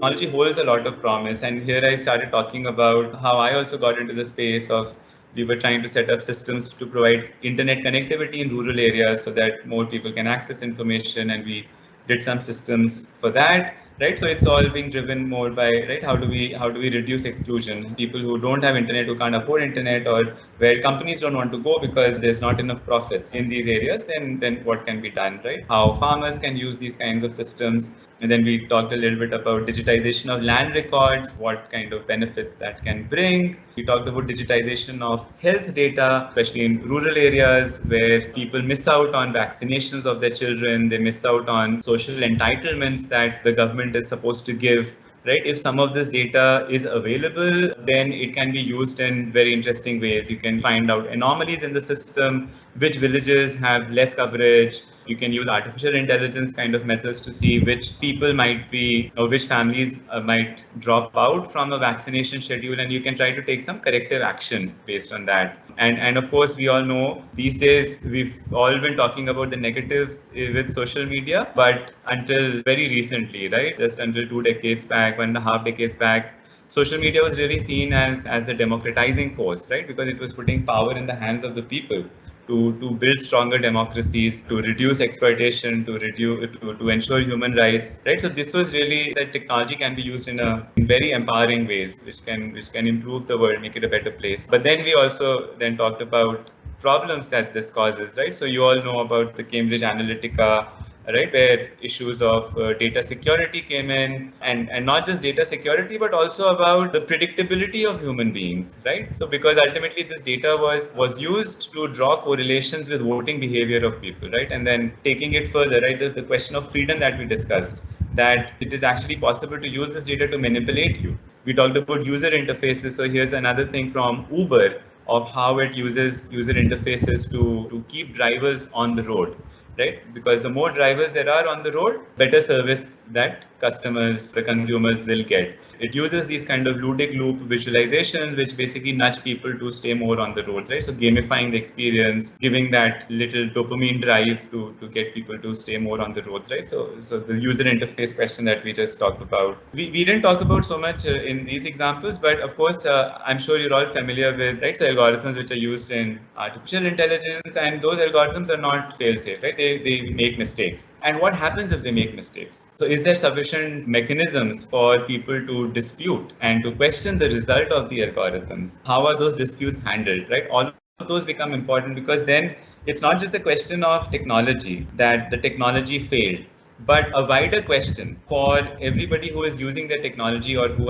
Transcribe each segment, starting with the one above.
technology holds a lot of promise. And here I started talking about how I also got into the space of we were trying to set up systems to provide internet connectivity in rural areas so that more people can access information, and we did some systems for that, right? So it's all being driven more by, right, how do we reduce exclusion? People who don't have internet, who can't afford internet, or where companies don't want to go because there's not enough profits in these areas, then what can be done, right? How farmers can use these kinds of systems. And then we talked a little bit about digitization of land records, what kind of benefits that can bring. We talked about digitization of health data, especially in rural areas where people miss out on vaccinations of their children, they miss out on social entitlements that the government is supposed to give. Right? If some of this data is available, then it can be used in very interesting ways. You can find out anomalies in the system, which villages have less coverage. You can use artificial intelligence kind of methods to see which people might be, or which families might drop out from a vaccination schedule, and you can try to take some corrective action based on that. And of course, we all know these days we've all been talking about the negatives with social media, but until very recently, right, just until 2 decades back, 1.5 decades back, social media was really seen as the democratizing force, right? Because it was putting power in the hands of the people to build stronger democracies, to reduce exploitation, to ensure human rights, right? So this was really that technology can be used in very empowering ways, which can improve the world, make it a better place. But then we also then talked about problems that this causes, right? So you all know about the Cambridge Analytica, right, where issues of data security came in, and not just data security, but also about the predictability of human beings, right? So because ultimately this data was used to draw correlations with voting behavior of people, right? And then taking it further, right, the question of freedom that we discussed, that it is actually possible to use this data to manipulate you. We talked about user interfaces. So here's another thing from Uber of how it uses user interfaces to keep drivers on the road, right? Because the more drivers there are on the road, better service that customers, the consumers will get. It uses these kind of ludic loop visualizations, which basically nudge people to stay more on the roads, right? So gamifying the experience, giving that little dopamine drive to get people to stay more on the roads, right? So the user interface question that we just talked about, we didn't talk about so much in these examples, but of course, I'm sure you're all familiar with, right? So algorithms which are used in artificial intelligence, and those algorithms are not fail-safe, right? They make mistakes. And what happens if they make mistakes? So is there sufficient mechanisms for people to dispute and to question the result of the algorithms? How are those disputes handled, right? All of those become important, because then it's not just the question of technology, that the technology failed, but a wider question for everybody who is using the technology, or who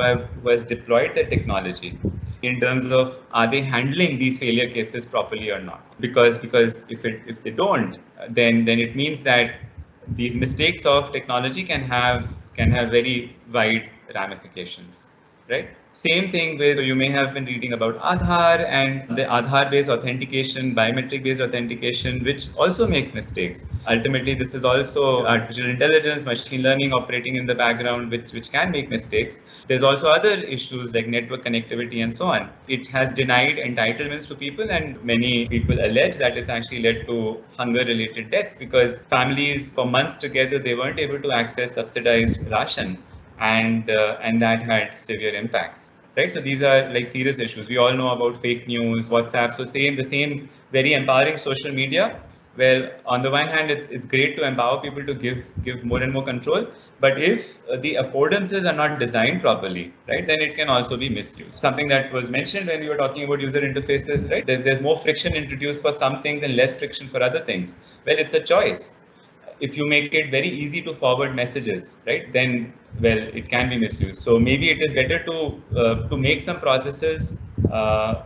has deployed the technology, in terms of, are they handling these failure cases properly or not? Because if they don't, then it means that these mistakes of technology can have very wide ramifications, right? Same thing with, you may have been reading about Aadhaar and the Aadhaar-based authentication, biometric-based authentication, which also makes mistakes. Ultimately, this is also artificial intelligence, machine learning operating in the background, which can make mistakes. There's also other issues like network connectivity and so on. It has denied entitlements to people, and many people allege that it's actually led to hunger-related deaths, because families for months together, they weren't able to access subsidized ration, and that had severe impacts, right? So these are like serious issues. We all know about fake news, WhatsApp. So the same very empowering social media, where on the one hand it's great to empower people to give more and more control, but if the affordances are not designed properly, right, then it can also be misused. Something that was mentioned when we were talking about user interfaces, right? There's more friction introduced for some things and less friction for other things. Well, it's a choice. If you make it very easy to forward messages, right, then, well, it can be misused. So maybe it is better to make some processes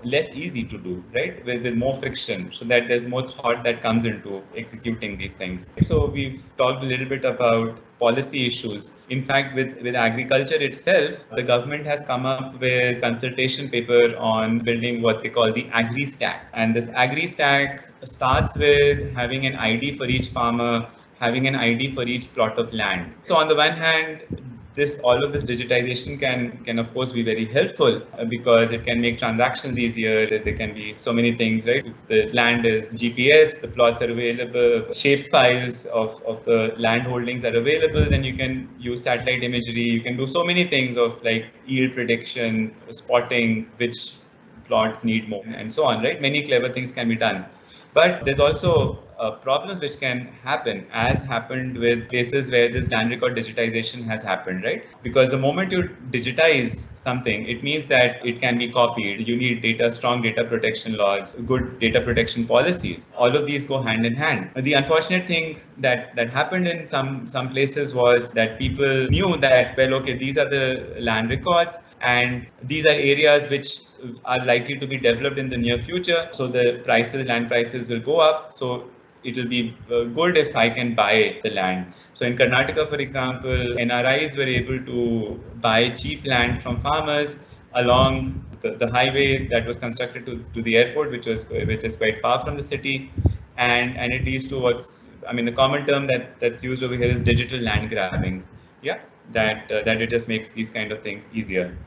less easy to do, right, with more friction, so that there's more thought that comes into executing these things. So we've talked a little bit about policy issues. In fact, with agriculture itself, the government has come up with a consultation paper on building what they call the agri stack. And this agri stack starts with having an ID for each farmer, having an ID for each plot of land. So on the one hand, all of this digitization can of course be very helpful because it can make transactions easier. There can be so many things, right? If the land is GPS, the plots are available, shape files of the land holdings are available, then you can use satellite imagery. You can do so many things of like yield prediction, spotting which plots need more, and so on, right? Many clever things can be done. But there's also problems which can happen, as happened with places where this land record digitization has happened, right? Because the moment you digitize something, it means that it can be copied. You need strong data protection laws, good data protection policies. All of these go hand in hand. The unfortunate thing that happened in some places was that people knew that, well, okay, these are the land records, and these are areas which are likely to be developed in the near future. So the land prices will go up. So it will be good if I can buy the land. So in Karnataka, for example, NRIs were able to buy cheap land from farmers along the highway that was constructed to the airport, which is quite far from the city, and it leads to the common term that's used over here is digital land grabbing. Yeah, that it just makes these kind of things easier.